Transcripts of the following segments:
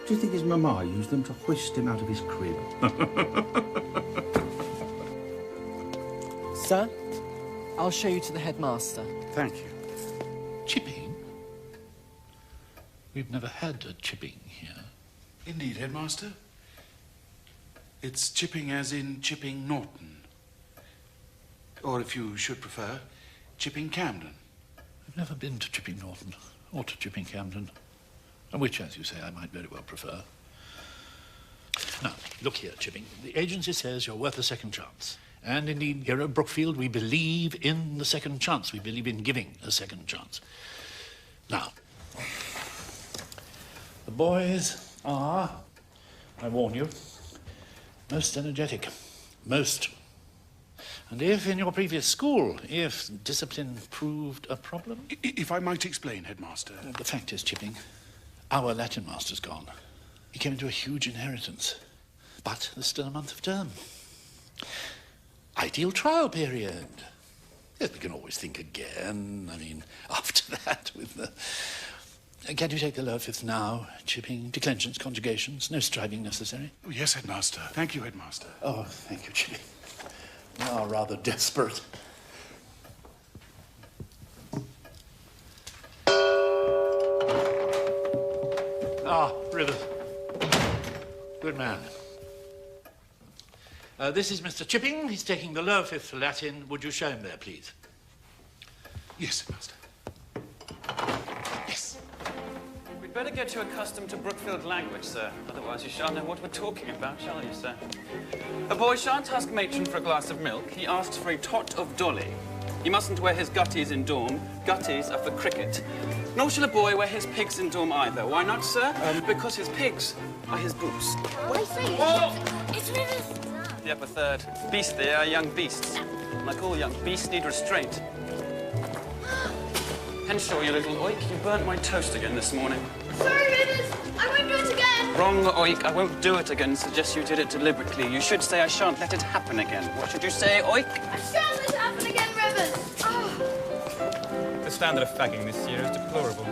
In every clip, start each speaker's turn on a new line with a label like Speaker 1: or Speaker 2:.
Speaker 1: Do you think his mama used them to hoist him out of his crib?
Speaker 2: Sir, I'll show you to the headmaster.
Speaker 1: Thank you.
Speaker 3: Chipping? We've never had a chipping here.
Speaker 4: Indeed, Headmaster. It's Chipping as in Chipping Norton. Or if you should prefer, Chipping Camden.
Speaker 3: I've never been to Chipping Norton or to Chipping Camden, which, as you say, I might very well prefer. Now, look here, Chipping. The agency says you're worth a second chance. And indeed, here at Brookfield, we believe in the second chance. We believe in giving a second chance. Now, the boys are, I warn you, most energetic. Most. And if in your previous school, if discipline proved a problem...
Speaker 4: If I might explain, Headmaster.
Speaker 3: The fact is, Chipping, our Latin master's gone. He came into a huge inheritance. But there's still a month of term. Ideal trial period. Yes, we can always think again. I mean, after that, with the... Can you take the lower fifth now, Chipping? Declensions, conjugations, no striving necessary.
Speaker 4: Oh, yes, Headmaster. Thank you, Headmaster.
Speaker 3: Oh, thank you, Chipping. You are rather desperate. Ah, Rivers. Good man. This is Mr. Chipping. He's taking the lower fifth for Latin. Would you show him there, please?
Speaker 4: Yes, Headmaster. Yes.
Speaker 5: We'd better get you accustomed to Brookfield language, sir. Otherwise you shan't know what we're talking about, shall you, sir? A boy shan't ask matron for a glass of milk. He asks for a tot of dolly. He mustn't wear his gutties in dorm. Gutties are for cricket. Nor shall a boy wear his pigs in dorm either. Why not, sir? Because his pigs are his boots.
Speaker 6: What I say? It's Rivers.
Speaker 5: The upper third. Beasts, they are young beasts. Like all young beasts, need restraint. Henshaw, you little oik, you burnt my toast again this morning.
Speaker 6: Sorry, Rivers. I won't do it again.
Speaker 5: Wrong, oik. I won't do it again. Suggest you did it deliberately. You should say I shan't let it happen again. What should you say, oik?
Speaker 6: I shan't let it happen again, Rivers. Oh.
Speaker 5: The standard of fagging this year is deplorable.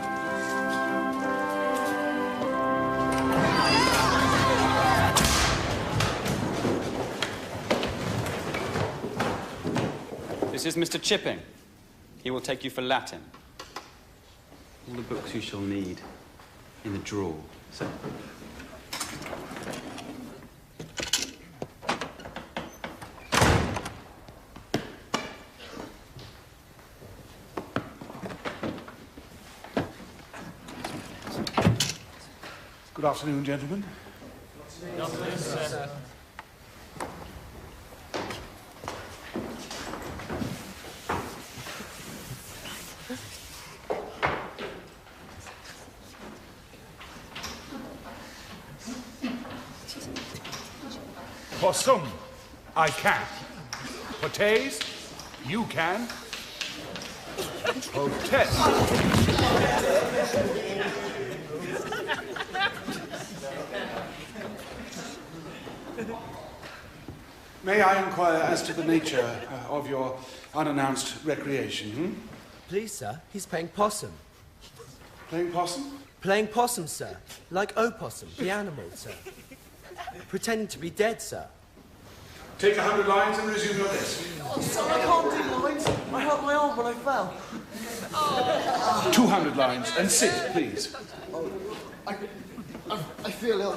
Speaker 5: This is Mr. Chipping. He will take you for Latin. All the books you shall need in the drawer, sir.
Speaker 4: Good afternoon, gentlemen.
Speaker 5: Good afternoon, sir.
Speaker 4: Possum, I can. Potays, you can. Protest. May I inquire as to the nature of your unannounced recreation,
Speaker 2: Please, sir, he's playing possum.
Speaker 4: Playing possum?
Speaker 2: Playing possum, sir. Like opossum, the animal, sir. Pretending to be dead, sir.
Speaker 4: Take 100 lines and resume your desk.
Speaker 7: Oh, son, I can't do lines. I hurt my arm when I fell.
Speaker 4: 200 lines and sit, please.
Speaker 7: Oh, I feel ill.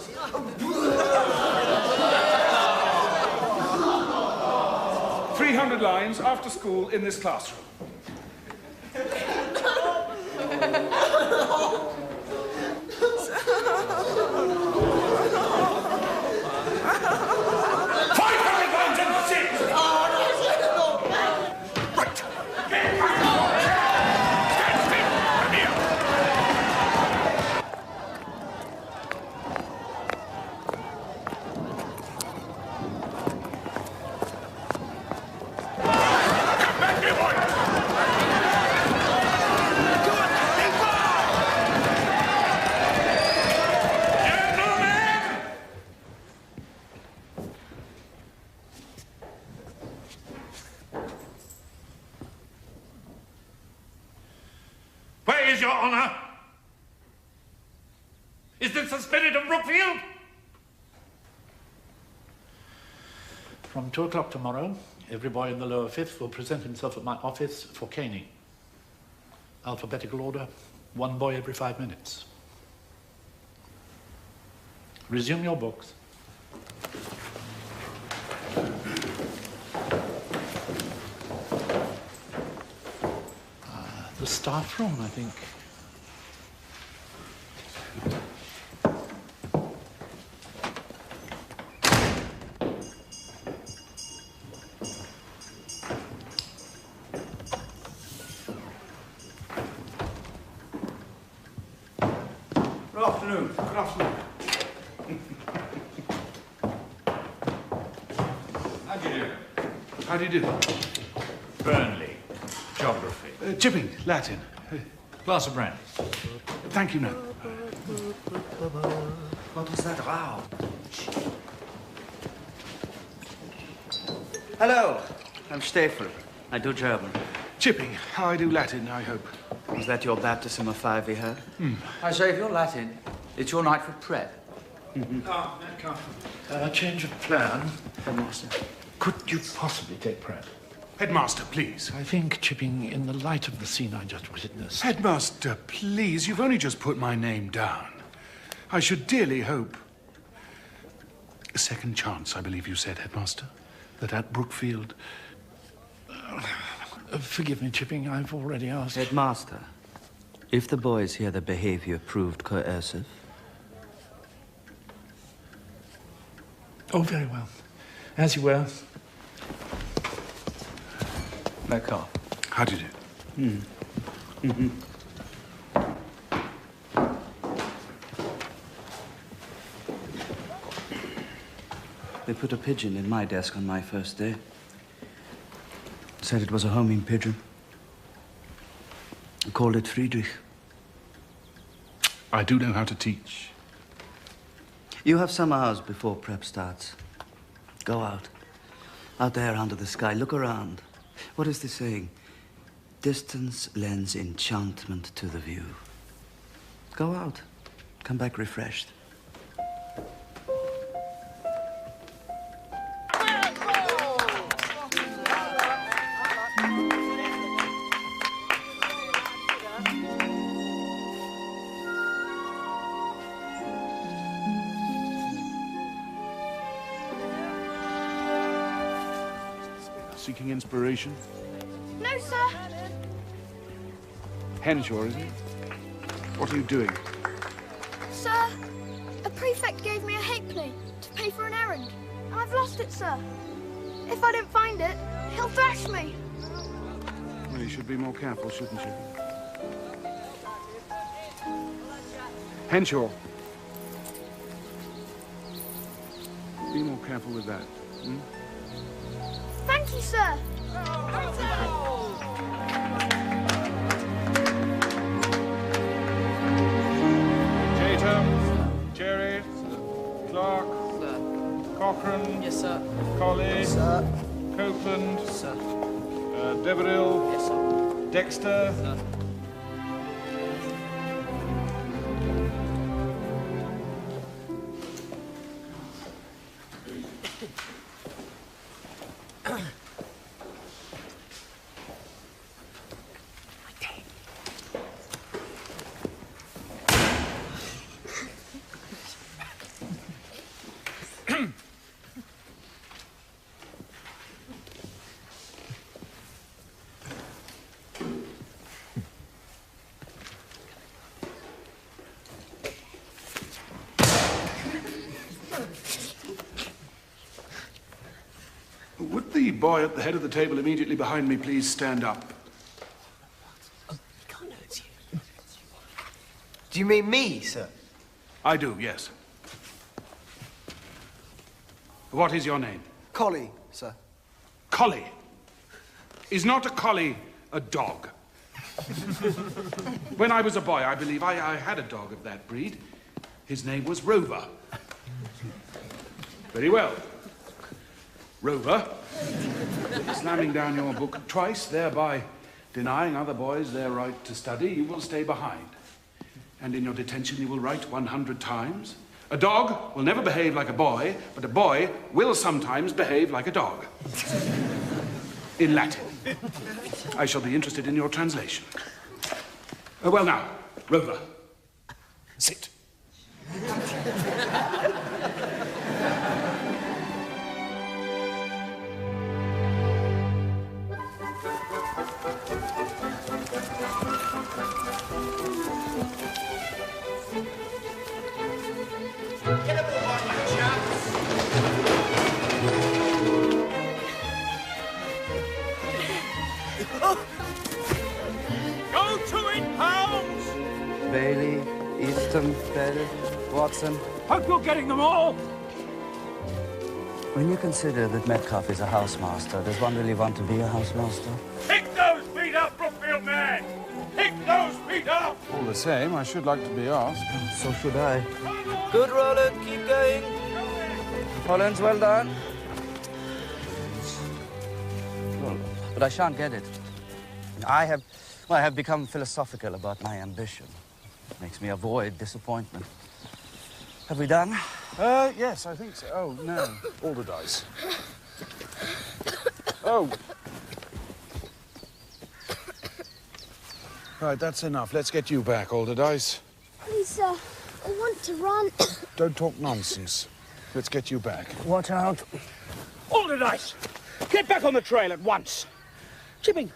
Speaker 4: 300 lines after school in this classroom.
Speaker 3: Where is your honor? Is this a spirit of Brookfield? From 2 o'clock tomorrow, every boy in the lower fifth will present himself at my office for caning. Alphabetical order, 1 boy every 5 minutes. Resume your books. The staff room, I think.
Speaker 4: Good afternoon. Good afternoon.
Speaker 8: How do you do?
Speaker 4: How do you do?
Speaker 8: Burnley. Geography.
Speaker 4: Chipping, Latin.
Speaker 8: Glass of brandy.
Speaker 4: Thank you, no.
Speaker 2: What was that row? Hello, I'm Stefan. I do German.
Speaker 4: Chipping, how I do Latin, I hope.
Speaker 2: Was that your baptism of fire we heard?
Speaker 5: I say, if you're Latin, it's your night for prep.
Speaker 3: Change of plan.
Speaker 2: Headmaster.
Speaker 3: Could you possibly take Pratt?
Speaker 4: Headmaster, please.
Speaker 3: I think, Chipping, in the light of the scene I just witnessed...
Speaker 4: Headmaster, please. You've only just put my name down. I should dearly hope... A second chance, I believe you said, Headmaster. That at Brookfield...
Speaker 3: forgive me, Chipping, I've already asked...
Speaker 2: Headmaster, if the boys hear the behavior proved coercive...
Speaker 3: Oh, very well. As you were.
Speaker 2: D'accord.
Speaker 4: How do you do?
Speaker 2: They put a pigeon in my desk on my first day. Said it was a homing pigeon. I called it Friedrich.
Speaker 4: I do know how to teach.
Speaker 2: You have some hours before prep starts. Go out. Out there under the sky. Look around. What is the saying? Distance lends enchantment to the view. Go out. Come back refreshed.
Speaker 4: Seeking inspiration?
Speaker 6: No, sir.
Speaker 4: Henshaw, isn't it? What are you doing?
Speaker 6: Sir, a prefect gave me a halfpenny to pay for an errand. I've lost it, sir. If I don't find it, he'll thrash me.
Speaker 4: Well, you should be more careful, shouldn't you? Henshaw. Be more careful with that. Hmm?
Speaker 6: Thank you, sir.
Speaker 9: Tatum, Jerry, Clark, Cochrane,
Speaker 5: Yes, sir.
Speaker 9: Colley,
Speaker 2: Sir.
Speaker 9: Copeland,
Speaker 2: Sir.
Speaker 9: Deverill,
Speaker 5: Yes, sir.
Speaker 9: Dexter.
Speaker 5: Sir.
Speaker 4: Would the boy at the head of the table immediately behind me please stand up?
Speaker 7: Do you mean me, sir?
Speaker 4: I do, yes. What is your name?
Speaker 7: Collie, sir.
Speaker 4: Collie. Is not a collie a dog? When I was a boy, I believe I had a dog of that breed. His name was Rover. Very well. Rover, slamming down your book twice, thereby denying other boys their right to study, you will stay behind. And in your detention you will write 100 times. A dog will never behave like a boy, but a boy will sometimes behave like a dog. In Latin. I shall be interested in your translation. Well now, Rover, sit.
Speaker 9: Go to it, Holmes!
Speaker 2: Bailey, Easton, Bell, Watson.
Speaker 9: Hope you're getting them all!
Speaker 2: When you consider that Metcalfe is a housemaster, does one really want to be a housemaster?
Speaker 9: Pick those feet up, Brookfield man! Pick those feet up!
Speaker 1: All the same, I should like to be asked.
Speaker 2: So should I. Good, Roland. Keep going. Rollins, well done. But I shan't get it. I have become philosophical about my ambition. It makes me avoid disappointment. Have we done?
Speaker 1: Yes, I think so. Oh, no. All the dice. Oh. Right, that's enough. Let's get you back, Alderdice.
Speaker 6: Please, sir. I want to run.
Speaker 1: Don't talk nonsense. Let's get you back.
Speaker 2: Watch out.
Speaker 10: All the dice! Get back on the trail at once. Chipping,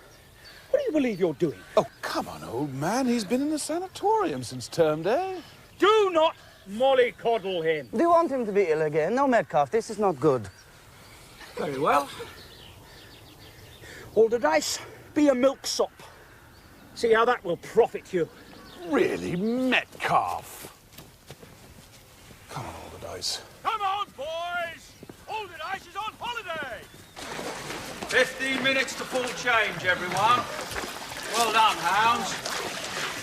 Speaker 10: what do you believe you're doing?
Speaker 1: Oh, come on, old man. He's been in the sanatorium since term day.
Speaker 10: Do not mollycoddle him.
Speaker 2: Do you want him to be ill again? No, Metcalfe, this is not good.
Speaker 10: Very well. All the dice, be a milksop. See how that will profit you.
Speaker 4: Really, Metcalfe? Come on, Alderdice.
Speaker 9: Come on, boys! Alderdice is on holiday!
Speaker 5: 15 minutes to full change, everyone. Well done, hounds.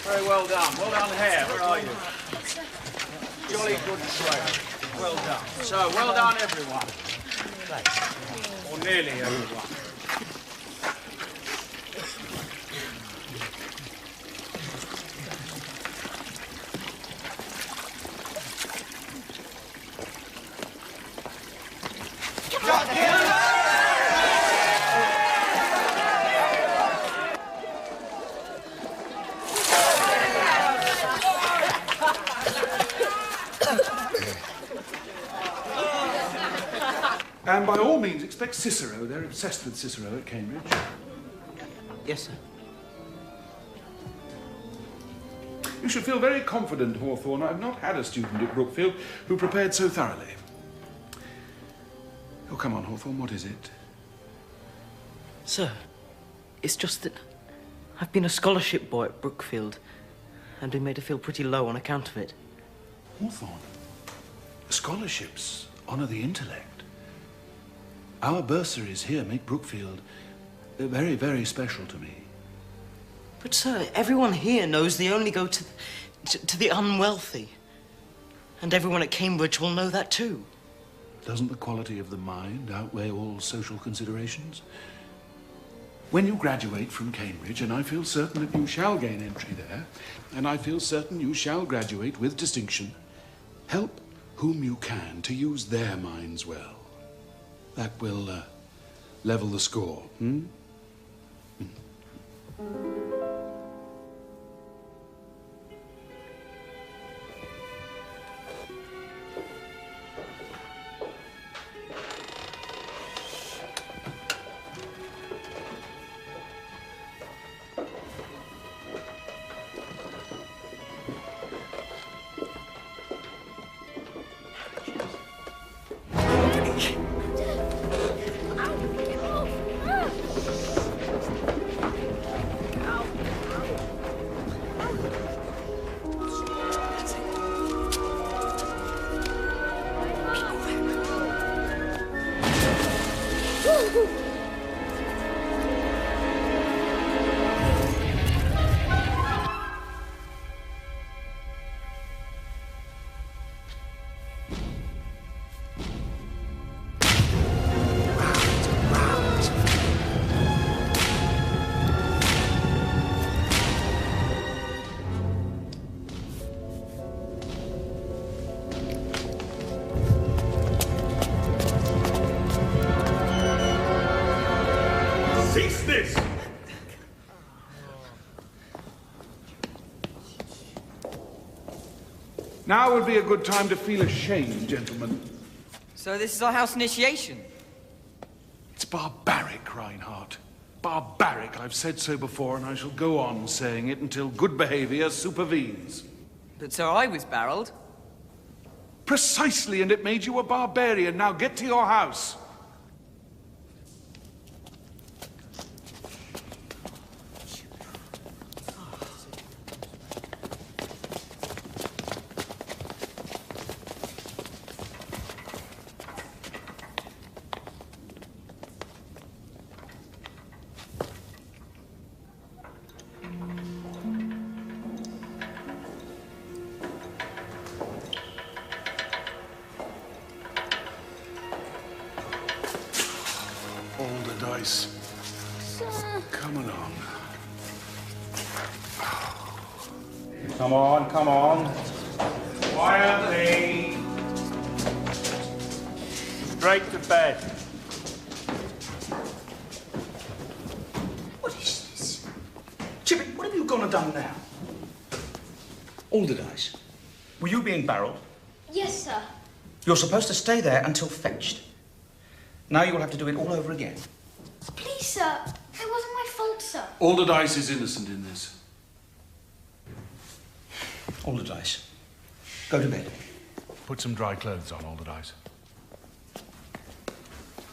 Speaker 5: Very well done. Well done, Hare. Where are you? Jolly good trail. Well done. So, well done, everyone. Or nearly everyone.
Speaker 4: And by all means, expect Cicero. They're obsessed with Cicero at Cambridge.
Speaker 2: Yes, sir.
Speaker 4: You should feel very confident, Hawthorne. I've not had a student at Brookfield who prepared so thoroughly. Oh, come on, Hawthorne, what is it?
Speaker 11: Sir, it's just that I've been a scholarship boy at Brookfield and been made to feel pretty low on account of it.
Speaker 4: Hawthorne, scholarships honour the intellect. Our bursaries here make Brookfield very, very special to me.
Speaker 11: But, sir, everyone here knows they only go to the unwealthy. And everyone at Cambridge will know that too.
Speaker 4: Doesn't the quality of the mind outweigh all social considerations? When you graduate from Cambridge, and I feel certain that you shall gain entry there, and I feel certain you shall graduate with distinction, help whom you can to use their minds well. That will level the score, hmm?
Speaker 9: Cease this!
Speaker 4: Now would be a good time to feel ashamed, gentlemen.
Speaker 12: So this is our house initiation?
Speaker 4: It's barbaric, Reinhardt. Barbaric. I've said so before, and I shall go on saying it until good behavior supervenes.
Speaker 12: But so I was barreled.
Speaker 4: Precisely, and it made you a barbarian. Now get to your house. Alderdice.
Speaker 6: Sir.
Speaker 4: Come along.
Speaker 9: Come on, come on. Quietly. Straight to bed.
Speaker 10: What is this? Chipping, what have you gone and done now? Alderdice, were you being barreled?
Speaker 6: Yes, sir.
Speaker 10: You're supposed to stay there until fetched. Now you'll have to do it all over again.
Speaker 6: Please, sir. It wasn't my fault, sir.
Speaker 4: Alderdice is innocent in this.
Speaker 10: Alderdice, go to bed.
Speaker 4: Put some dry clothes on, Alderdice.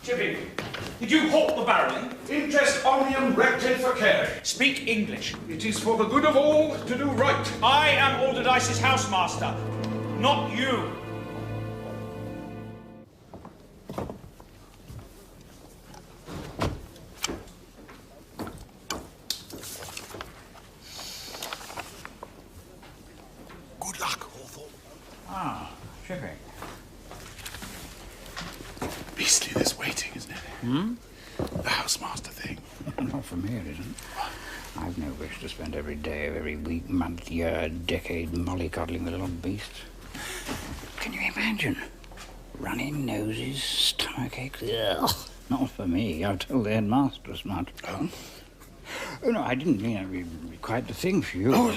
Speaker 10: Chipping, did you halt the barrelling?
Speaker 4: Interest omnium recte facere.
Speaker 10: Speak English.
Speaker 4: It is for the good of all to do right.
Speaker 10: I am Alderdice's housemaster, not you.
Speaker 4: Good luck, Hawthorne.
Speaker 8: Ah, Chipping.
Speaker 4: Beastly this waiting, isn't it?
Speaker 8: Hmm?
Speaker 4: The housemaster thing.
Speaker 8: Not from here, it isn't. I've no wish to spend every day of every week, month, year, decade mollycoddling the little beast. Can you imagine? Running noses, stomach aches. Ugh. Not for me. I'll tell the headmaster as much.
Speaker 4: Oh?
Speaker 8: Oh, no, I didn't mean it'd be quite the thing for you.
Speaker 4: Oh,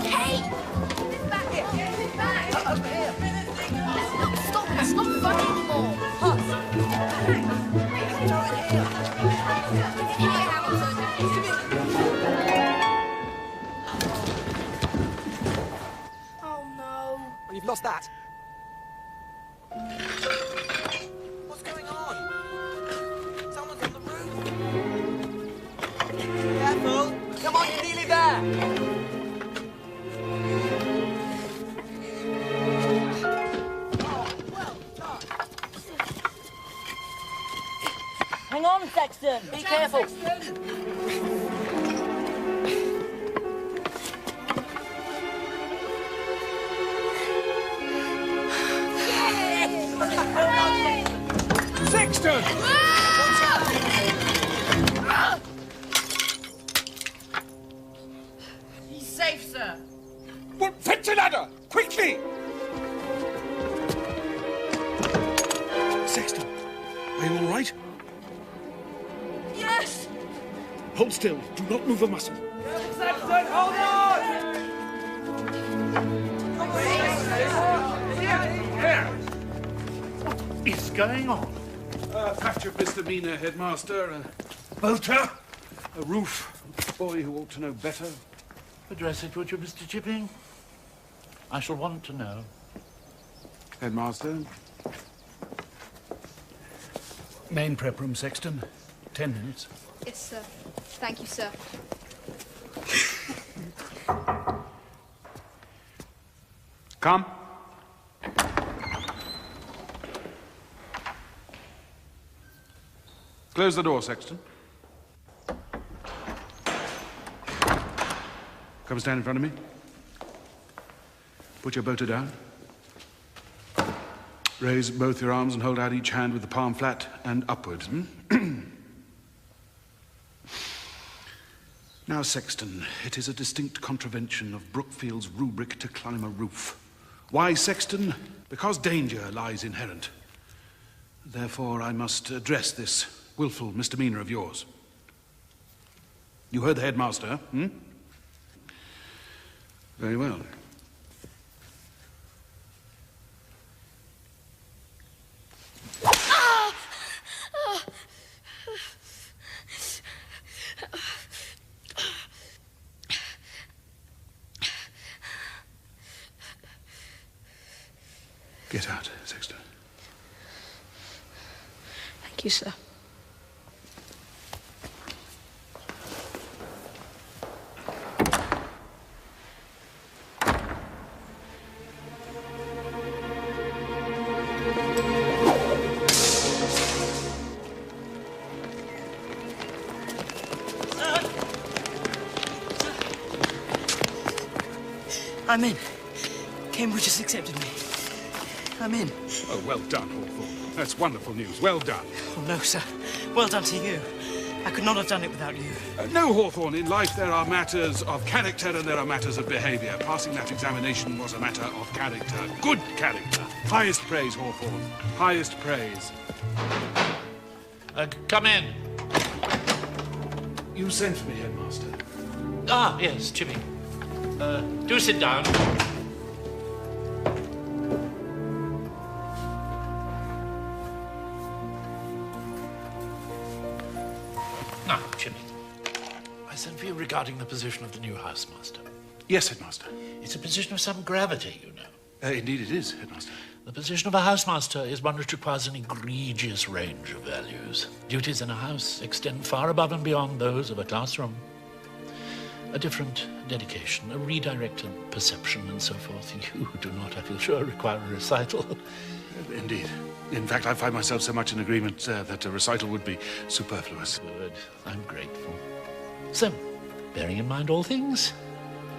Speaker 6: Hey! Get back here! Get back! Over here! Stop! It's not funny anymore! Oh no!
Speaker 12: Well, you've lost that. What's going on? Someone's on the roof. Careful! Come on, you're nearly there!
Speaker 13: Hang on, Sexton. Be careful.
Speaker 4: Sexton!
Speaker 12: He's safe, sir.
Speaker 4: Well, fetch a ladder! Quickly! Sexton, are you all right?
Speaker 6: Yes!
Speaker 4: Hold still. Do not move a muscle.
Speaker 12: Sexton, hold on!
Speaker 3: What is going on?
Speaker 4: A patch of misdemeanor, headmaster. A bolter. A roof. A boy who ought to know better.
Speaker 3: Address it, would you, Mr. Chipping? I shall want to know.
Speaker 4: Headmaster. Main prep room, Sexton. 10 minutes.
Speaker 6: Yes, sir. Thank you, sir.
Speaker 4: Come. Close the door, Sexton. Come stand in front of me. Put your bolter down. Raise both your arms and hold out each hand with the palm flat and upwards. Now, Sexton, it is a distinct contravention of Brookfield's rubric to climb a roof. Why, Sexton? Because danger lies inherent. Therefore, I must address this willful misdemeanor of yours. You heard the headmaster, hmm? Very well. Get out, Sexton.
Speaker 14: Thank you, sir.
Speaker 11: I'm in. Cambridge has accepted me. I'm in.
Speaker 4: Oh, well done, Hawthorne. That's wonderful news. Well done.
Speaker 11: Oh, no, sir. Well done to you. I could not have done it without you.
Speaker 4: No, Hawthorne. In life, there are matters of character and there are matters of behaviour. Passing that examination was a matter of character. Good character. Highest praise, Hawthorne. Highest praise.
Speaker 3: Come in.
Speaker 4: You sent for me, Headmaster.
Speaker 3: Ah, yes, Chipping. Do sit down. Now, Chipping, I sent for you regarding the position of the new housemaster.
Speaker 4: Yes, Headmaster.
Speaker 3: It's a position of some gravity, you know.
Speaker 4: Indeed it is, Headmaster.
Speaker 3: The position of a housemaster is one which requires an egregious range of values. Duties in a house extend far above and beyond those of a classroom. A different dedication, a redirected perception, and so forth. You do not, I feel sure, require a recital.
Speaker 4: Indeed. In fact, I find myself so much in agreement that a recital would be superfluous.
Speaker 3: Good. I'm grateful. So, bearing in mind all things,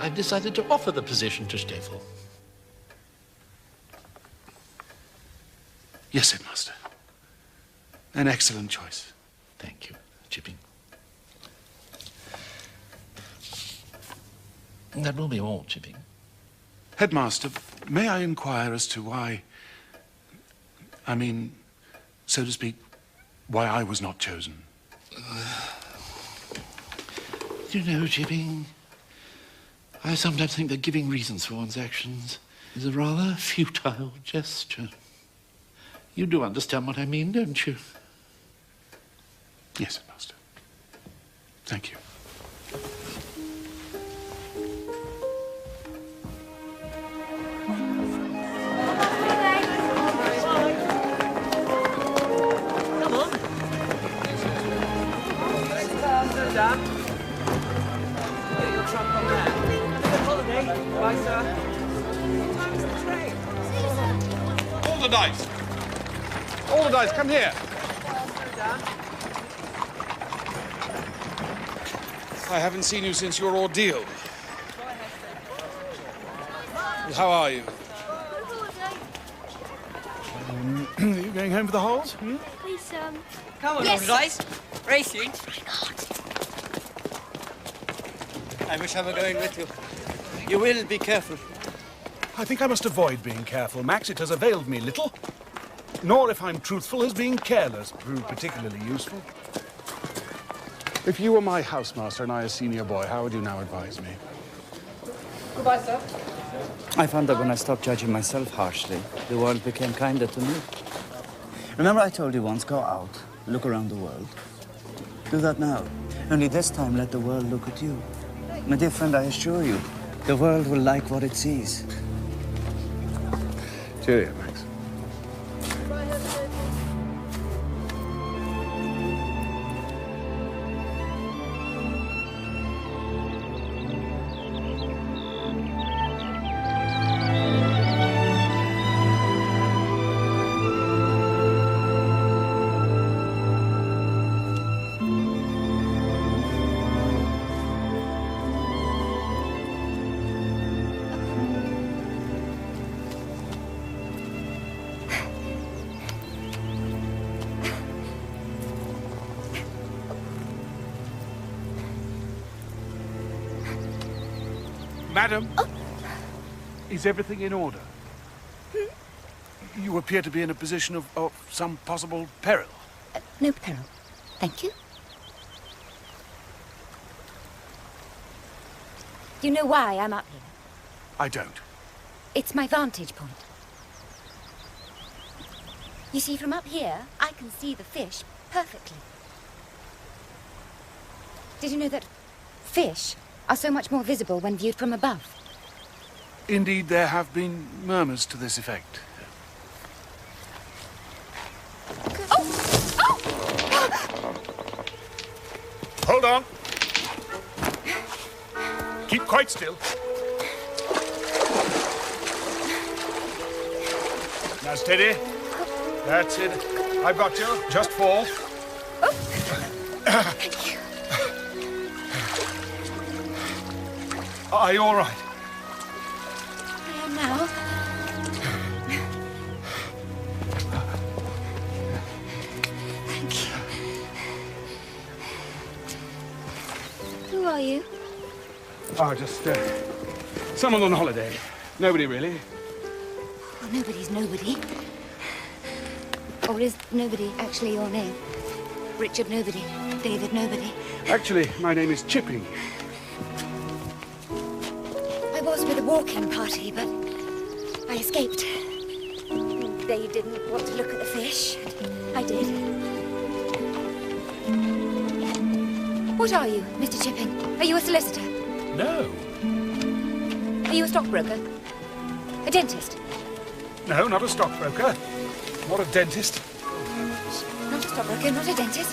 Speaker 3: I've decided to offer the position to Steffel.
Speaker 4: Yes, Headmaster. An excellent choice.
Speaker 3: Thank you, Chipping. That will be all, Chipping.
Speaker 4: Headmaster, may I inquire as to why... I mean, so to speak, why I was not chosen?
Speaker 3: You know, Chipping, I sometimes think that giving reasons for one's actions is a rather futile gesture. You do understand what I mean, don't you?
Speaker 4: Yes, Headmaster. Thank you.
Speaker 1: All the dice. All the dice, come here. I haven't seen you since your ordeal. How are you? Are you going home for the holes? Hmm?
Speaker 6: Please,
Speaker 12: Come on,
Speaker 6: yes.
Speaker 12: old dice. Racing. I wish I were going with you. You will be careful.
Speaker 1: I think I must avoid being careful, Max. It has availed me little. Nor, if I'm truthful, has being careless proved particularly useful. If you were my housemaster and I a senior boy, how would you now advise me?
Speaker 12: Goodbye, sir.
Speaker 2: I found that when I stopped judging myself harshly, the world became kinder to me. Remember I told you once, go out, look around the world. Do that now. Only this time let the world look at you. My dear friend, I assure you, the world will like what it sees.
Speaker 1: Cheerio, Max.
Speaker 4: Madam, is everything in order?
Speaker 1: You appear to be in a position of some possible peril.
Speaker 14: No peril. Thank you. Do you know why I'm up here?
Speaker 1: I don't.
Speaker 14: It's my vantage point. You see, from up here, I can see the fish perfectly. Did you know that fish are so much more visible when viewed from above?
Speaker 1: Indeed, there have been murmurs to this effect. Hold on. Keep quite still. Now steady. That's it. I've got you. Just fall.
Speaker 14: Thank you.
Speaker 1: Are you all right?
Speaker 14: I am now. Thank you. Who are you?
Speaker 1: Oh, just someone on holiday. Nobody really.
Speaker 14: Well, nobody's nobody. Or is nobody actually your name? Richard Nobody, David Nobody.
Speaker 1: Actually, my name is Chipping.
Speaker 14: I was with a walking party, but I escaped. They didn't want to look at the fish. I did. What are you, Mr. Chipping? Are you a solicitor?
Speaker 3: No.
Speaker 14: Are you a stockbroker? A dentist?
Speaker 1: No, not a stockbroker. Not a dentist.
Speaker 14: Not a stockbroker, not a dentist.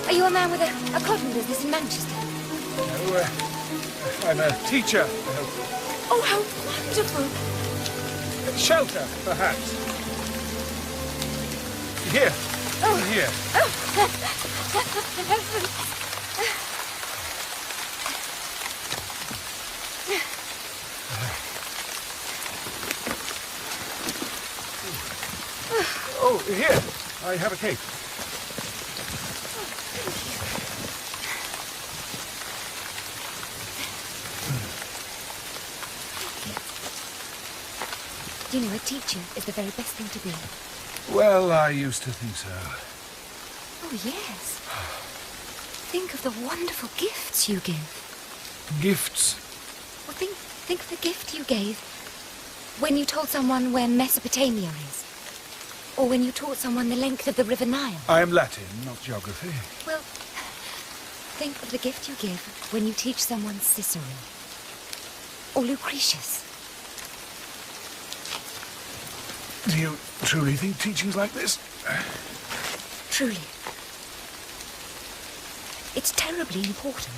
Speaker 14: Are you a man with a cotton business in Manchester?
Speaker 1: No, I'm a teacher.
Speaker 14: Oh, how wonderful!
Speaker 1: Shelter, perhaps. Here.
Speaker 14: Oh.
Speaker 1: Here. Oh, here. I have a cape.
Speaker 14: Do you know, a teacher is the very best thing to be.
Speaker 1: Well, I used to think so.
Speaker 14: Oh, yes. Think of the wonderful gifts you give.
Speaker 1: Gifts?
Speaker 14: Well, think of the gift you gave when you told someone where Mesopotamia is. Or when you taught someone the length of the River Nile.
Speaker 1: I am Latin, not geography.
Speaker 14: Well, think of the gift you give when you teach someone Cicero. Or Lucretius.
Speaker 1: Do you truly think teaching's like this?
Speaker 14: Truly. It's terribly important.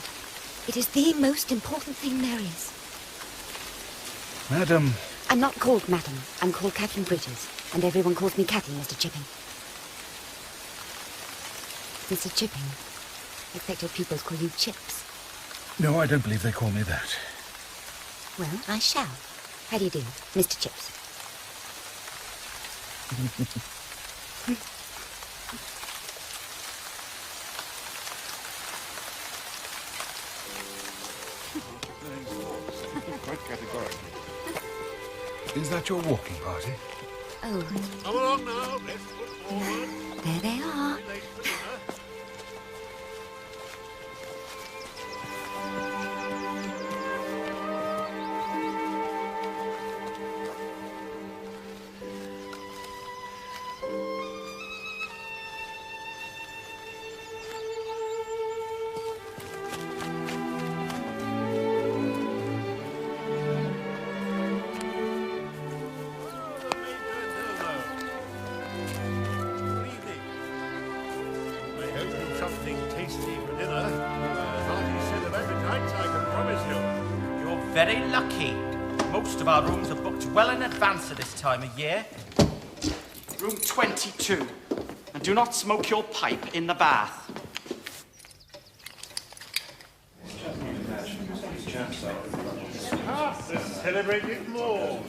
Speaker 14: It is the most important thing there is.
Speaker 1: Madam.
Speaker 14: I'm not called Madam. I'm called Catherine Bridges. And everyone calls me Cathy, Mr. Chipping. Mr. Chipping, I expect your pupils call you Chips.
Speaker 1: No, I don't believe they call me that.
Speaker 14: Well, I shall. How do you do, Mr. Chips?
Speaker 1: Quite categorically. Is that your walking party?
Speaker 14: Oh.
Speaker 9: Come along now, let's put forward.
Speaker 14: There they are.
Speaker 9: Something tasty for dinner. Hearty set of appetites, I can promise you.
Speaker 15: You're very lucky. Most of our rooms are booked well in advance at this time of year.
Speaker 16: Room 22. And do not smoke your pipe in the bath.
Speaker 9: The celebrated mall.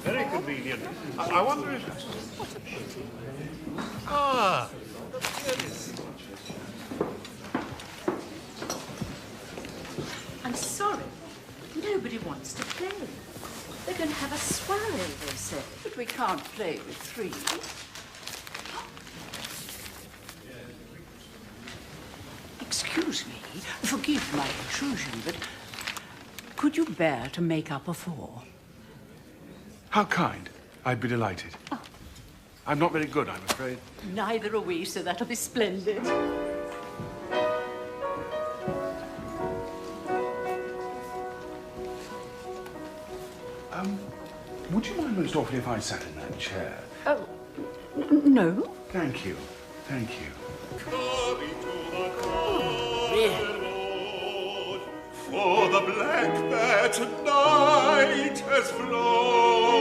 Speaker 9: Very convenient. I wonder if... Ah, here it is.
Speaker 13: I'm sorry. Nobody wants to play.
Speaker 17: They're going to have a soiree, they say. But we can't play with three. Excuse me, forgive my intrusion, but could you bear to make up a four?
Speaker 4: How kind. I'd be delighted.
Speaker 17: Oh.
Speaker 4: I'm not very good, I'm afraid.
Speaker 17: Neither are we, so that'll be splendid.
Speaker 4: Would you mind most awfully if I sat in that chair?
Speaker 17: Oh, no.
Speaker 4: Thank you. Thank you.
Speaker 9: For the black bear tonight has flown.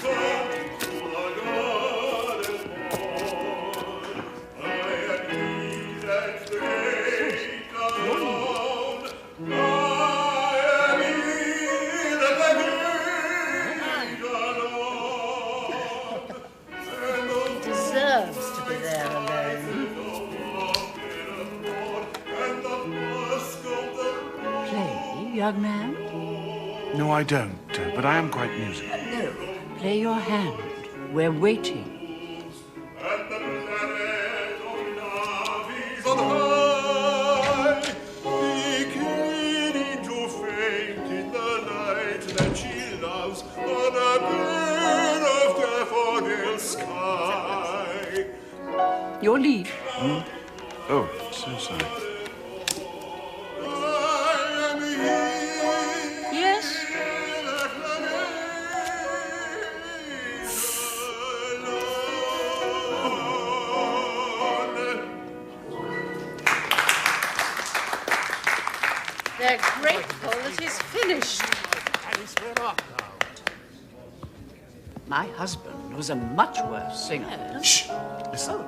Speaker 9: Come to the garden wall. I am he that take alone. I am he that take alone.
Speaker 17: He deserves to be there alone. Play, young man?
Speaker 4: No, I don't, but I am quite musical.
Speaker 17: No, play your hand. We're waiting.
Speaker 9: And the planet of Navis on high, beginning to faint in the light that she loves on a bed of daffodil sky.
Speaker 17: Your lead.
Speaker 4: Oh, so sorry.
Speaker 17: Yes? They're grateful that he's finished. My husband was a much worse singer.
Speaker 4: Shh! Listen.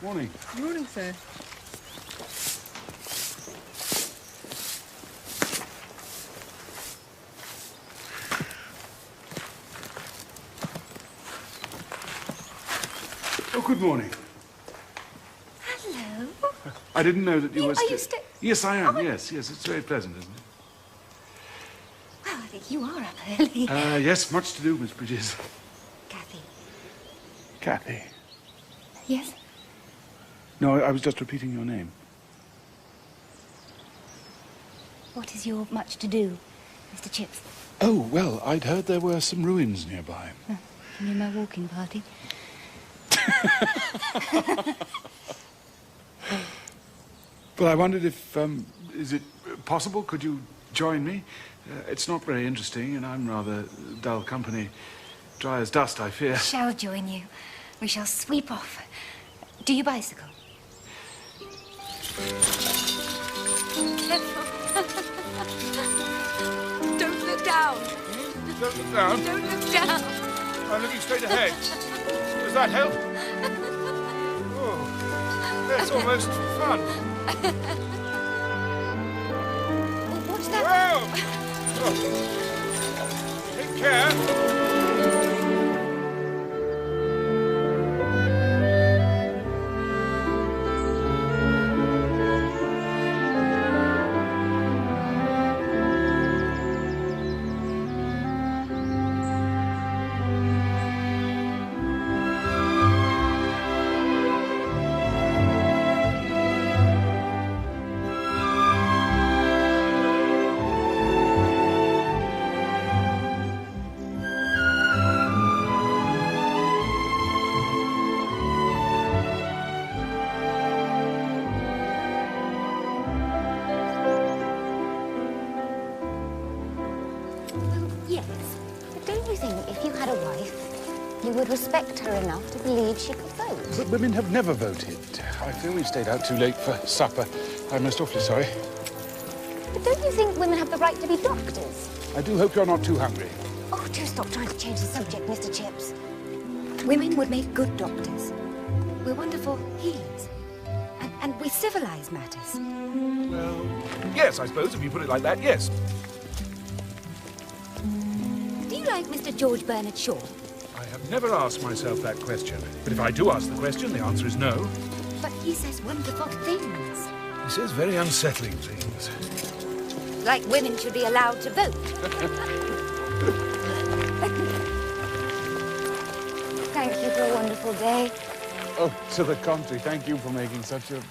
Speaker 4: Morning.
Speaker 18: Morning, sir.
Speaker 4: Oh, good morning.
Speaker 6: Hello.
Speaker 4: I didn't know that you were
Speaker 6: Are you still...
Speaker 4: Yes, I am. Yes, yes. It's very pleasant, isn't it?
Speaker 6: Well, I think you are up early.
Speaker 4: Yes, much to do, Miss Bridges.
Speaker 6: Kathy.
Speaker 4: Kathy.
Speaker 6: Yes?
Speaker 4: No, I was just repeating your name.
Speaker 6: What is your much to do, Mr. Chips?
Speaker 4: Oh, well, I'd heard there were some ruins nearby.
Speaker 6: Near my walking party.
Speaker 4: Well, I wondered if, is it possible? Could you join me? It's not very interesting, and I'm rather dull company. Dry as dust, I fear.
Speaker 6: I shall join you. We shall sweep off. Do you bicycle? Careful. Don't look down.
Speaker 1: Don't look down.
Speaker 6: Don't look down.
Speaker 1: I'm looking straight ahead. Does that help? Oh, that's almost fun.
Speaker 6: What's that?
Speaker 1: Whoa! Take care.
Speaker 6: Yes. But don't you think if you had a wife, you would respect her enough to believe she could vote?
Speaker 4: But women have never voted. I fear we stayed out too late for supper. I'm most awfully sorry.
Speaker 6: But don't you think women have the right to be doctors?
Speaker 4: I do hope you're not too hungry.
Speaker 14: Oh, do stop trying to change the subject, Mr. Chips. Women would make good doctors. We're wonderful healers. And we civilize matters.
Speaker 1: Well, yes, I suppose, if you put it like that, yes.
Speaker 14: Do you like Mr. George Bernard Shaw?
Speaker 1: I have never asked myself that question. But if I do ask the question, the answer is no.
Speaker 14: But he says wonderful things.
Speaker 1: He says very unsettling things.
Speaker 14: Like women should be allowed to vote. Thank you for a wonderful day.
Speaker 1: Oh, to the contrary, thank you for making such a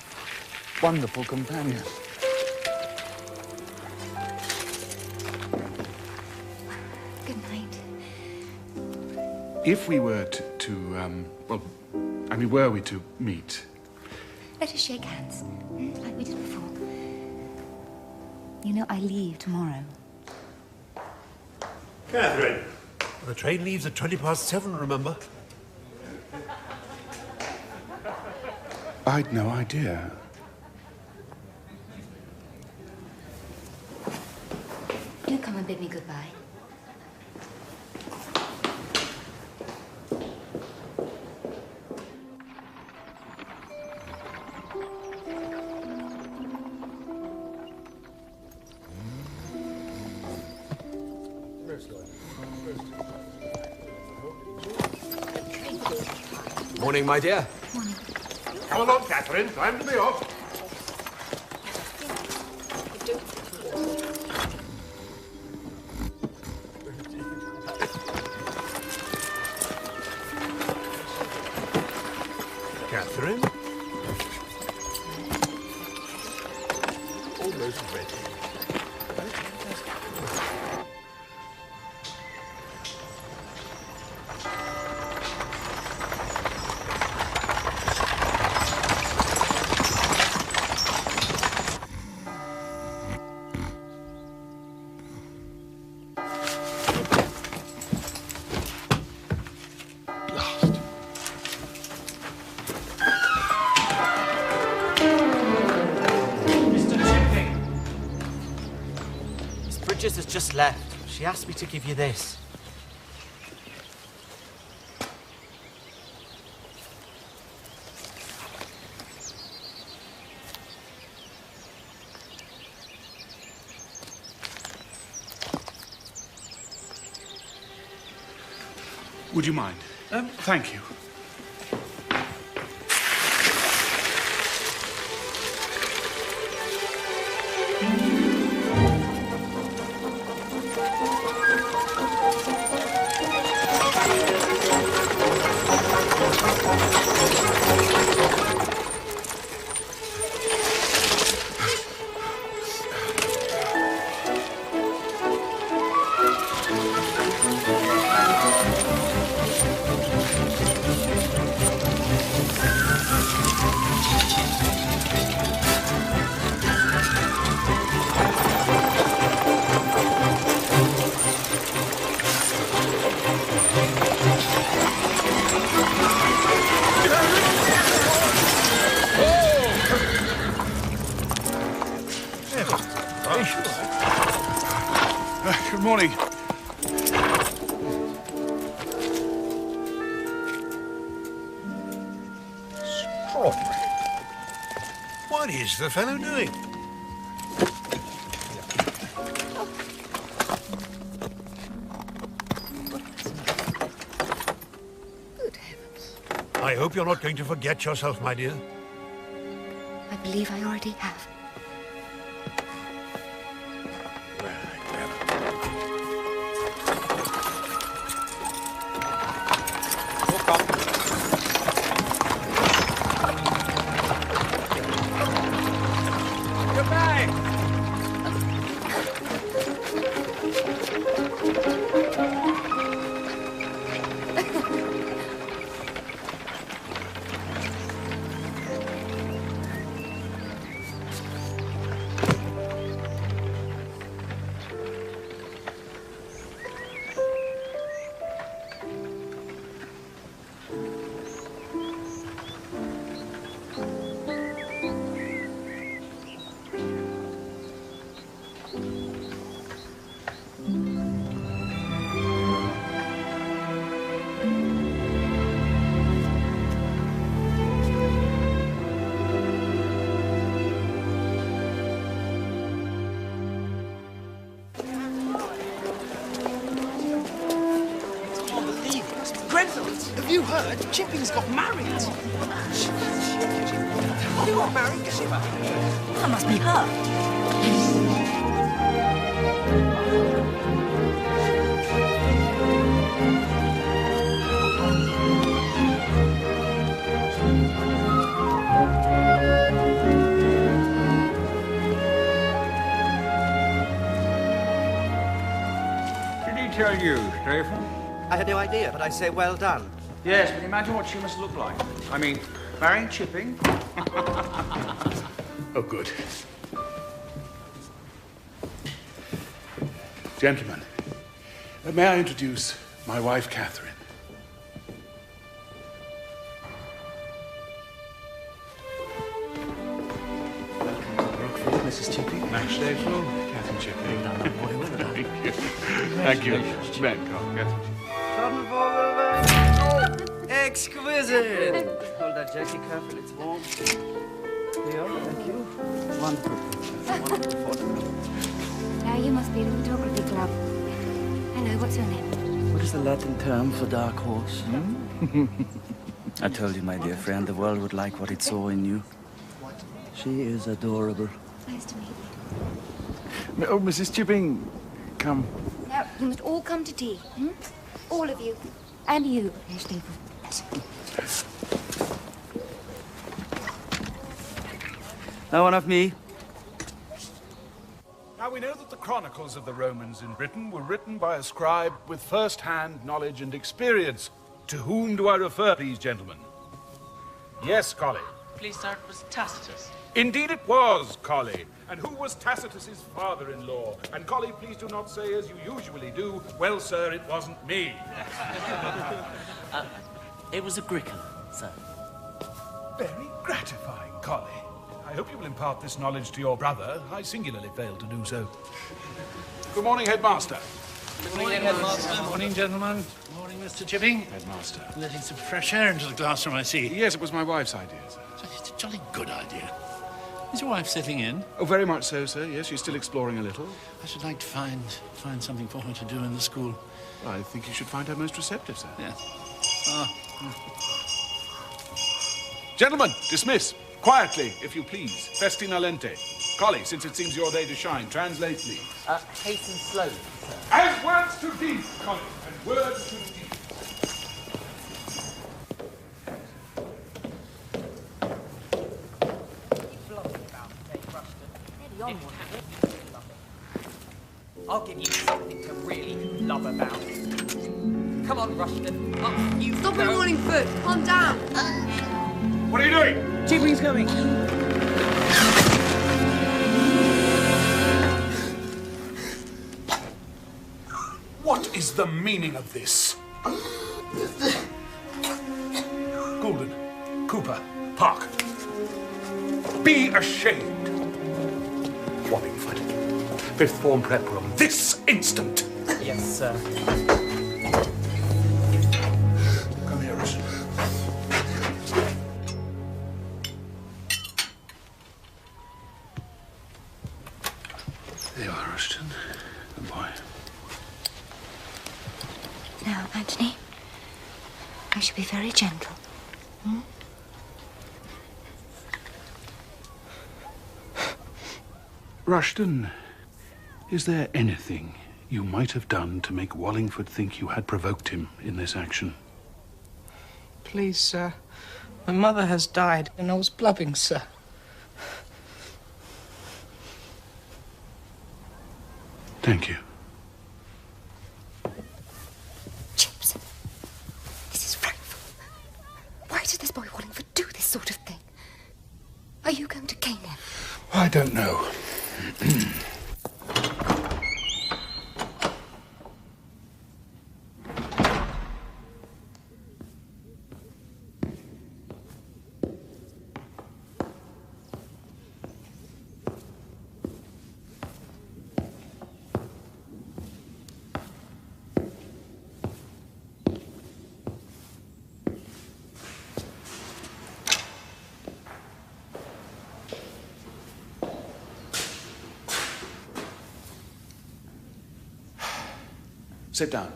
Speaker 1: wonderful companion.
Speaker 14: Good night.
Speaker 4: If we were were we to meet?
Speaker 14: Let us shake hands, like we did before. You know, I leave tomorrow.
Speaker 18: Catherine, the train leaves at 7:20, remember?
Speaker 4: I'd no idea.
Speaker 14: Do come and bid me goodbye.
Speaker 18: Morning, my dear.
Speaker 14: Morning.
Speaker 18: Come along, Catherine. Time to be off. Catherine? Almost ready.
Speaker 12: Bridges has just left. She asked me to give you this.
Speaker 4: Would you mind? Thank you. Good morning.
Speaker 18: Strawberry. What is the fellow doing?
Speaker 14: Good heavens.
Speaker 18: I hope you're not going to forget yourself, my dear.
Speaker 14: I believe I already have.
Speaker 10: heard, Chipping's got married. You got married, Chipper?
Speaker 13: That must be her.
Speaker 15: Did he tell you, Stephen?
Speaker 2: I had no idea, but I say well done.
Speaker 15: Yes, but imagine what she must look like. I mean, marrying Chipping.
Speaker 4: Oh, good. Gentlemen, may I introduce my wife, Catherine?
Speaker 2: Brookfield, Mrs. Chipping.
Speaker 4: Max Staples, Catherine Chipping. Thank you. Thank you. Bangkok, Catherine Chipping.
Speaker 2: Exquisite! Hold that, Jackie, careful, it's warm. Here, thank you. Wonderful. Wonderful photograph.
Speaker 14: Now you must be the photography club. Hello, what's your name?
Speaker 2: What is the Latin term for dark horse? I told you, my dear friend, the world would like what it saw in you. She is adorable.
Speaker 14: Nice to meet you.
Speaker 4: Oh, Mrs. Chipping, come.
Speaker 14: Now, you must all come to tea. All of you. And you, Herr Stapel.
Speaker 2: No one of me.
Speaker 1: Now, we know that the chronicles of the Romans in Britain were written by a scribe with first-hand knowledge and experience. To whom do I refer, please, gentlemen? Yes, Collie.
Speaker 19: Please, sir, it was Tacitus.
Speaker 1: Indeed it was, Collie. And who was Tacitus's father-in-law? And Collie, please do not say, as you usually do, well, sir, it wasn't me.
Speaker 19: It was Agricola, sir.
Speaker 1: Very gratifying, Collie. I hope you will impart this knowledge to your brother. I singularly failed to do so. Good morning, Headmaster.
Speaker 3: Good morning, Headmaster. Good morning, gentlemen. Good morning, Mr. Chipping.
Speaker 4: Headmaster.
Speaker 3: Letting some fresh air into the classroom, I see.
Speaker 4: Yes, it was my wife's idea, sir.
Speaker 3: It's a jolly good idea. Is your wife settling in?
Speaker 4: Oh, very much so, sir. Yes, she's still exploring a little.
Speaker 3: I should like to find something for her to do in the school.
Speaker 4: I think you should find her most receptive, sir.
Speaker 3: Yes.
Speaker 1: Gentlemen, dismiss. Quietly, if you please. Festina lente. Collie, since it seems your day to shine, translate, please.
Speaker 19: Hasten slowly, sir.
Speaker 1: As words to deed, Collie, and words to deed.
Speaker 19: I'll give you something to really love about. Come on, Rushton. Up you
Speaker 13: Stop it, Wallingford. Calm down.
Speaker 1: What are you doing?
Speaker 10: Chipping's coming.
Speaker 1: What is the meaning of this? Goulden, Cooper, Park. Be ashamed. Wallingford, fifth form prep room, this instant.
Speaker 19: Yes, sir.
Speaker 1: Come here, Rushton.
Speaker 4: There you are, Rushton. Good boy.
Speaker 14: Now, Anthony, I shall be very gentle.
Speaker 4: Rushton, is there anything you might have done to make Wallingford think you had provoked him in this action?
Speaker 10: Please, sir. My mother has died, and I was blubbing, sir.
Speaker 4: Thank you.
Speaker 14: Chips, this is frightful. Why did this boy Wallingford do this sort of thing? Are you going to cane him?
Speaker 4: I don't know. Sit down.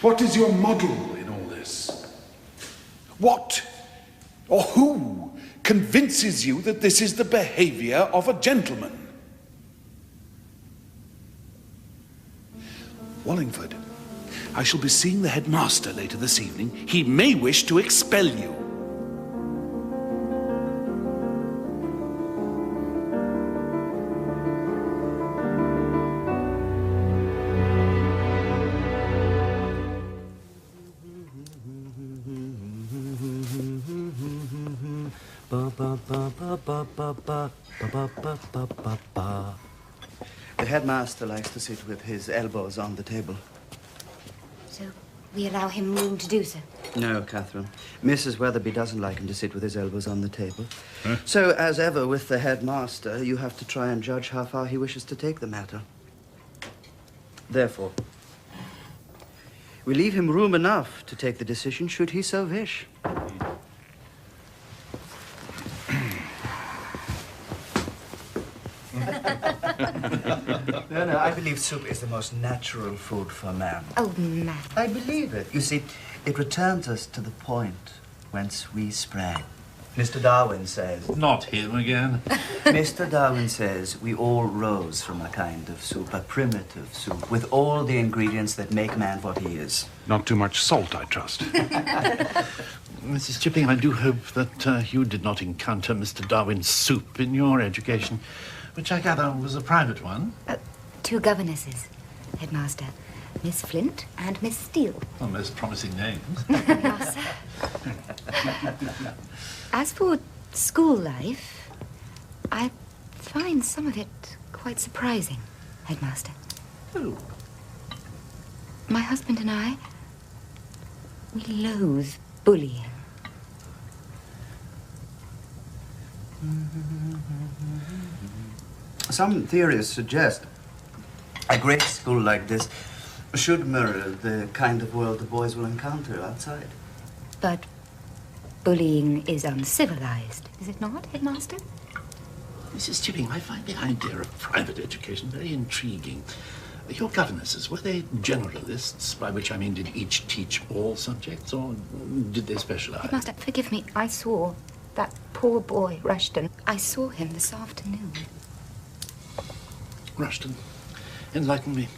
Speaker 4: What is your model in all this? What or who convinces you that this is the behavior of a gentleman? Wallingford, I shall be seeing the headmaster later this evening. He may wish to expel you.
Speaker 2: The headmaster likes to sit with his elbows on the table.
Speaker 14: So we allow him room to do so?
Speaker 2: No, Catherine. Mrs. Weatherby doesn't like him to sit with his elbows on the table. Huh? So, as ever with the headmaster, you have to try and judge how far he wishes to take the matter. Therefore, we leave him room enough to take the decision should he so wish. No, I believe soup is the most natural food for man.
Speaker 14: Oh, man.
Speaker 2: I believe it. You see, it returns us to the point whence we sprang. Mr. Darwin says...
Speaker 3: Not him again.
Speaker 2: Mr. Darwin says we all rose from a kind of soup, a primitive soup, with all the ingredients that make man what he is.
Speaker 4: Not too much salt, I trust.
Speaker 3: Mrs. Chipping, I do hope that you did not encounter Mr. Darwin's soup in your education, which I gather was a private one.
Speaker 14: 2 governesses, headmaster. Miss Flint and Miss Steele.
Speaker 3: Well, most promising names.
Speaker 14: Yes, sir. As for school life, I find some of it quite surprising, headmaster.
Speaker 2: Who?
Speaker 14: My husband and I, we loathe bullying.
Speaker 2: Some theories suggest a great school like this should mirror the kind of world the boys will encounter outside.
Speaker 14: But bullying is uncivilized, is it not, headmaster?
Speaker 3: Mrs. Chipping, I find the idea of private education very intriguing. Your governesses, were they generalists, by which I mean did each teach all subjects, or did they specialize?
Speaker 14: Headmaster, forgive me, I saw that poor boy, Rushton. I saw him this afternoon.
Speaker 3: Rushton, enlighten me.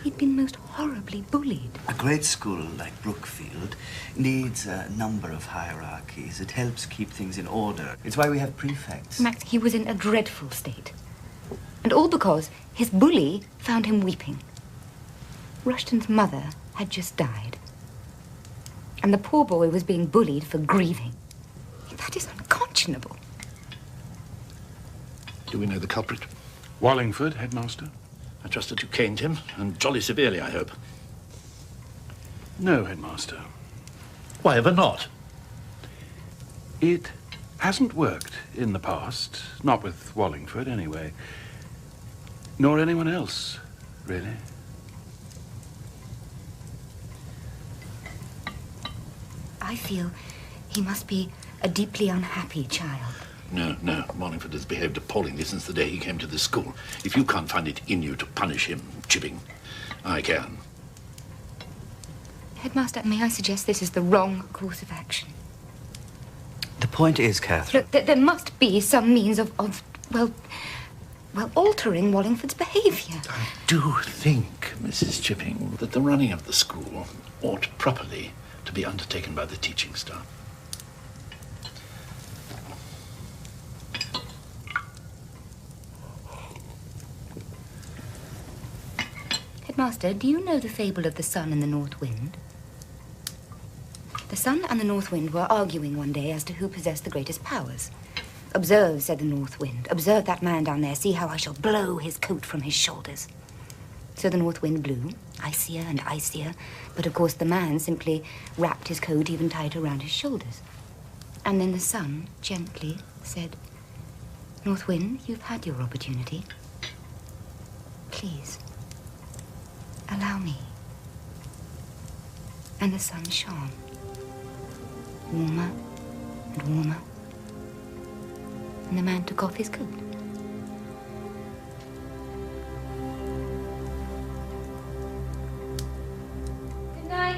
Speaker 14: He'd been most horribly bullied.
Speaker 2: A great school like Brookfield needs a number of hierarchies. It helps keep things in order. It's why we have prefects.
Speaker 14: Max, he was in a dreadful state. And all because his bully found him weeping. Rushton's mother had just died. And the poor boy was being bullied for grieving. That is unconscionable.
Speaker 3: Do we know the culprit?
Speaker 4: Wallingford, headmaster.
Speaker 3: I trust that you caned him, and jolly severely, I hope.
Speaker 4: No, headmaster.
Speaker 3: Why ever not?
Speaker 4: It hasn't worked in the past. Not with Wallingford, anyway. Nor anyone else, really.
Speaker 14: I feel he must be a deeply unhappy child.
Speaker 3: No, Wallingford has behaved appallingly since the day he came to this school. If you can't find it in you to punish him, Chipping, I can.
Speaker 14: Headmaster, may I suggest this is the wrong course of action?
Speaker 2: The point is, Catherine...
Speaker 14: Look, there must be some means of altering Wallingford's behavior.
Speaker 3: I do think, Mrs. Chipping, that the running of the school ought properly to be undertaken by the teaching staff.
Speaker 14: Headmaster, do you know the fable of the sun and the north wind? The sun and the north wind were arguing one day as to who possessed the greatest powers. Observe, said the north wind. Observe that man down there. See how I shall blow his coat from his shoulders. So the north wind blew, icier and icier, but of course the man simply wrapped his coat even tighter around his shoulders. And then the sun gently said, North wind, you've had your opportunity. Please. Allow me. And the sun shone. Warmer and warmer. And the man took off his coat.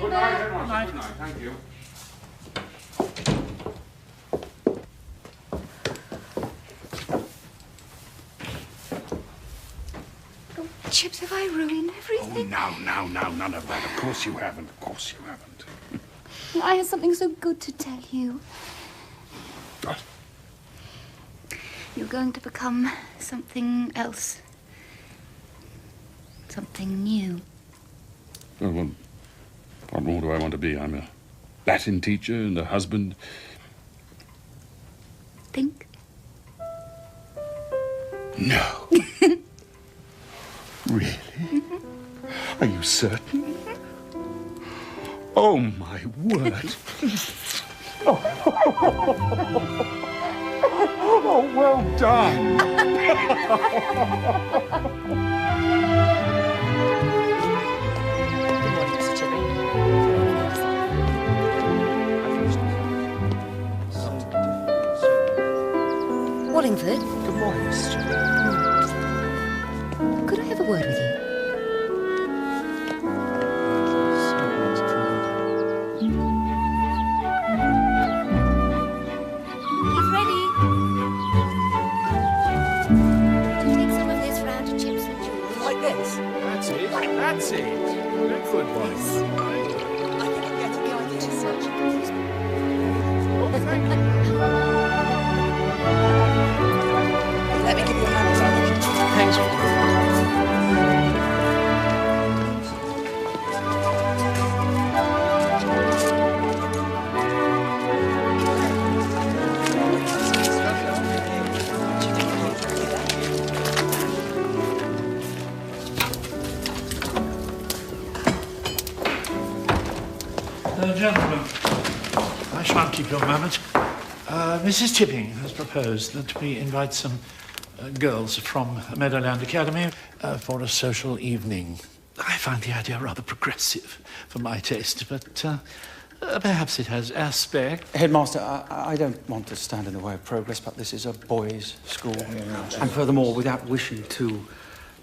Speaker 4: Good night, Headmaster. Good night. Thank you.
Speaker 14: Chips, have I ruined everything?
Speaker 4: Oh, no, none of that. Of course you haven't. Of course you haven't.
Speaker 14: I have something so good to tell you.
Speaker 4: What?
Speaker 14: You're going to become something else. Something new.
Speaker 4: Oh, well, what more do I want to be? I'm a Latin teacher and a husband.
Speaker 14: Think?
Speaker 4: No. Really? Are you certain? Oh, my word. Oh, well done.
Speaker 14: Wallingford?
Speaker 18: Good morning, Mrs. Chipping.
Speaker 14: Could I have a word with you? He's ready. Take some of this round to Chips and Jules.
Speaker 19: Like this?
Speaker 1: That's it. That's it. Very good, Wallingford.
Speaker 19: I think I'm getting the idea.
Speaker 1: Oh, thank you.
Speaker 19: Let me give you a hand.
Speaker 11: Thanks.
Speaker 3: Gentlemen, I shan't keep you a moment. Mrs. Tipping has proposed that we invite some girls from Meadowland Academy for a social evening. I find the idea rather progressive for my taste, but perhaps it has aspect.
Speaker 20: Headmaster, I don't want to stand in the way of progress, but this is a boys' school. And furthermore, without wishing to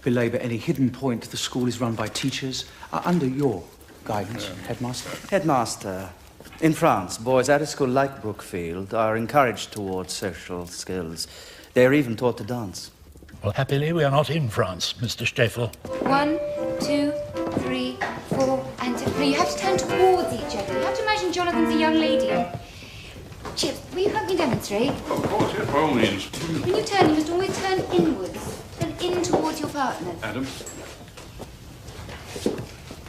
Speaker 20: belabour any hidden point, the school is run by teachers under your guidance, Headmaster.
Speaker 2: Headmaster, in France, boys at a school like Brookfield are encouraged towards social skills. They are even taught to dance.
Speaker 3: Well, happily, we are not in France, Mr. Steffel.
Speaker 14: 1, 2, 3, 4, and no, you have to turn towards each other. You have to imagine Jonathan's a young lady. Chips, will you help me demonstrate?
Speaker 4: Of course, yes, by all means.
Speaker 14: When you turn, you must always turn inwards. Turn in towards your partner.
Speaker 4: Adam?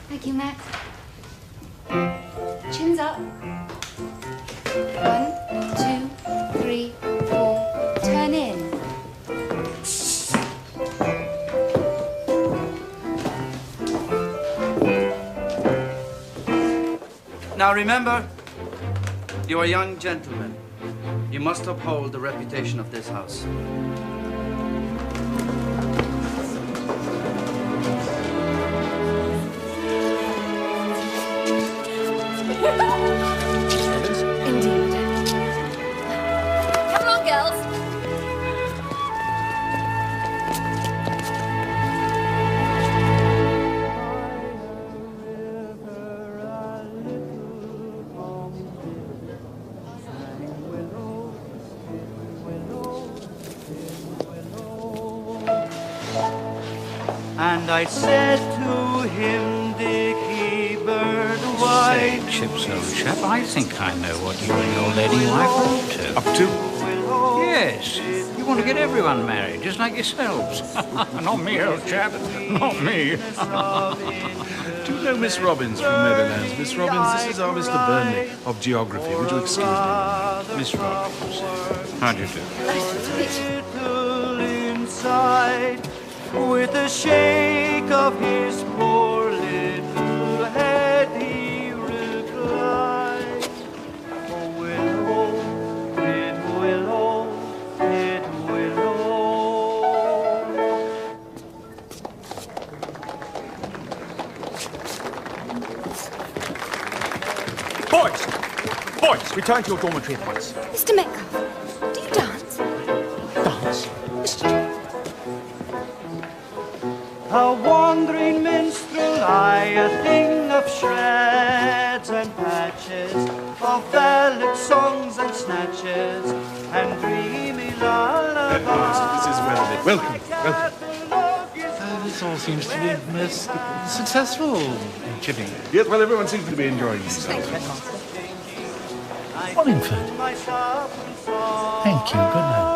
Speaker 14: Thank you, Max. Chins up. 1, 2, 3, 4. Turn in.
Speaker 2: Now remember, you are young gentlemen. You must uphold the reputation of this house.
Speaker 14: Indeed. Come on, girls.
Speaker 2: And I said to him, Dickie Bird, why...
Speaker 8: Say, Chips, old chap, I think I know what you and your lady wife are up to.
Speaker 4: Up to?
Speaker 8: Yes. You want to get everyone married, just like yourselves. Not me, old chap. Not me.
Speaker 4: Do you know Miss Robbins from Meadowlands? Miss Robbins, this is our Mr. Burnley of Geography. Would you excuse me? Miss Robbins.
Speaker 8: How do you do?
Speaker 2: Inside, with a shake of his poor little head, he replied, "Oh, willow, it willow, it willow."
Speaker 10: Boys, return to your dormitory at once.
Speaker 14: Mr. Metcalfe, do you dance?
Speaker 10: Dance?
Speaker 2: How wandering minstrel, I, a thing of shreds and patches, of ballad songs and snatches, and dreamy lullabies.
Speaker 4: This is Wellesley. Welcome.
Speaker 3: This all seems to be most successful, Chipping.
Speaker 4: Yes, well, everyone seems to be enjoying themselves.
Speaker 3: Wallingford. Thank you. Good night.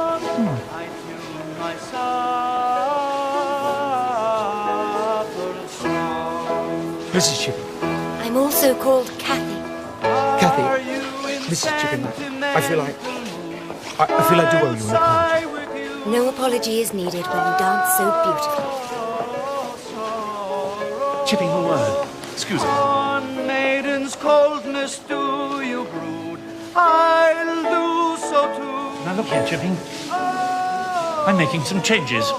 Speaker 10: Mrs. Chipping.
Speaker 14: I'm also called Kathy.
Speaker 10: Kathy, Mrs. Chipping, I feel like I do owe you an apology.
Speaker 14: No apology is needed when you dance so beautifully.
Speaker 4: Chipping, a word. Excuse me.
Speaker 2: On maiden's coldness do you brood, I'll do so too.
Speaker 3: Now look here, Chipping. I'm making some changes.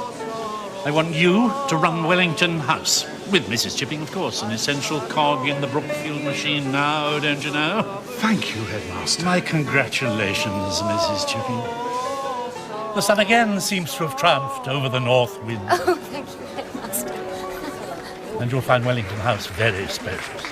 Speaker 3: I want you to run Wellington House. With Mrs. Chipping, of course, an essential cog in the Brookfield machine now, don't you know?
Speaker 4: Thank you, Headmaster.
Speaker 3: My congratulations, Mrs. Chipping. The sun again seems to have triumphed over the north wind.
Speaker 14: Oh, thank you, Headmaster.
Speaker 3: And you'll find Wellington House very spacious.